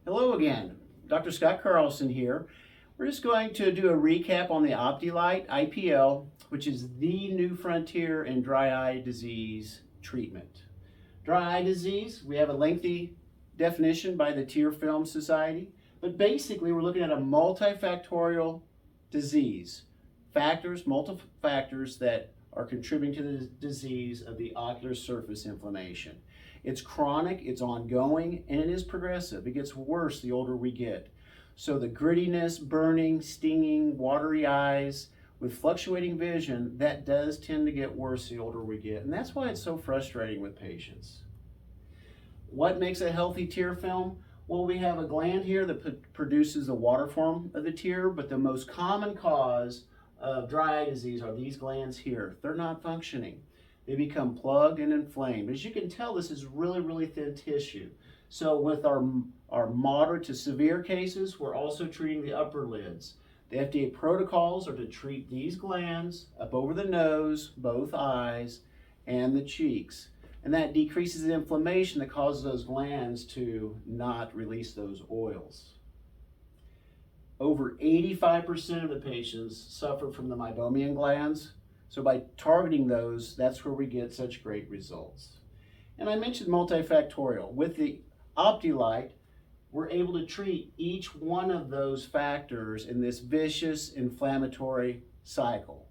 Hello again, Dr. Scott Carlson here. We're just going to do a recap on the DED IPL, which is the new frontier in dry eye disease treatment. Dry eye disease, we have a lengthy definition by the Tear Film Society, but basically we're looking at a multifactorial disease. Multiple factors that are contributing to the disease of the ocular surface inflammation. It's chronic, it's ongoing, and it is progressive. It gets worse the older we get. So the grittiness, burning, stinging, watery eyes with fluctuating vision, that does tend to get worse the older we get. And that's why it's so frustrating with patients. What makes a healthy tear film? Well, we have a gland here that produces the water form of the tear, but the most common cause of dry eye disease are these glands here. They're not functioning. They become plugged and inflamed. As you can tell, this is really thin tissue. So with our moderate to severe cases, we're also treating the upper lids. The FDA protocols are to treat these glands up over the nose, both eyes, and the cheeks. And that decreases the inflammation that causes those glands to not release those oils. Over 85% of the patients suffer from the meibomian glands. So by targeting those, that's where we get such great results. And I mentioned multifactorial. With the OptiLight, we're able to treat each one of those factors in this vicious inflammatory cycle.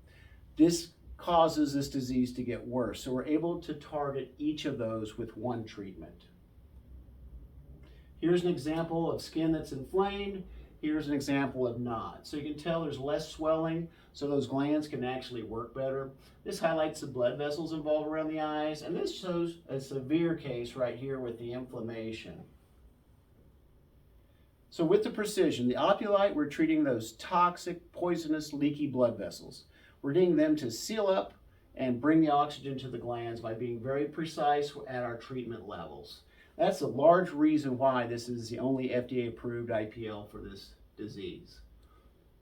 This causes this disease to get worse. So we're able to target each of those with one treatment. Here's an example of skin that's inflamed. Here's an example of not. So you can tell there's less swelling, so those glands can actually work better. This highlights the blood vessels involved around the eyes, and this shows a severe case right here with the inflammation. So with the precision, the OptiLight, we're treating those toxic, poisonous, leaky blood vessels. We're getting them to seal up and bring the oxygen to the glands by being very precise at our treatment levels. That's a large reason why this is the only FDA-approved IPL for this disease.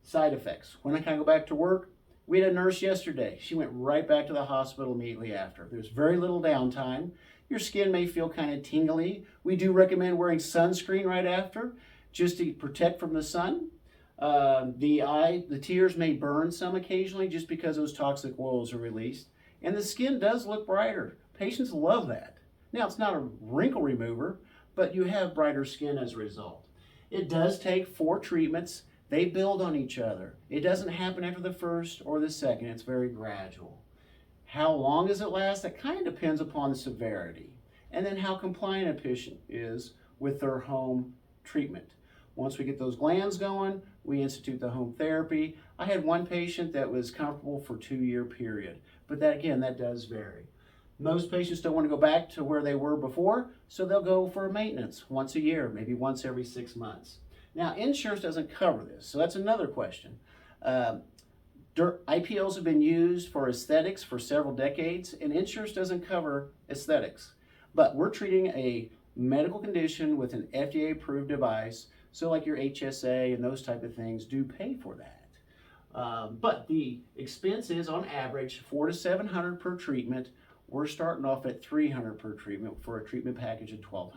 Side effects. When can I go back to work? We had a nurse yesterday. She went right back to the hospital immediately after. There's very little downtime. Your skin may feel kind of tingly. We do recommend wearing sunscreen right after, just to protect from the sun. The tears may burn some occasionally just because those toxic oils are released. And the skin does look brighter. Patients love that. Now, it's not a wrinkle remover, but you have brighter skin as a result. It does take 4 treatments. They build on each other. It doesn't happen after the first or the second. It's very gradual. How long does it last? That kind of depends upon the severity. And then how compliant a patient is with their home treatment. Once we get those glands going, we institute the home therapy. I had one patient that was comfortable for a 2-year period, but that does vary. Most patients don't want to go back to where they were before, so they'll go for a maintenance once a year, maybe once every 6 months. Now, insurance doesn't cover this, so that's another question. IPLs have been used for aesthetics for several decades, and insurance doesn't cover aesthetics. But we're treating a medical condition with an FDA-approved device, so like your HSA and those type of things do pay for that. But the expense is, on average, $400 to $700 per treatment. We're starting off at $300 per treatment for a treatment package of $1,200.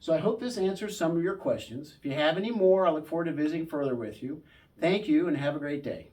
So I hope this answers some of your questions. If you have any more, I look forward to visiting further with you. Thank you and have a great day.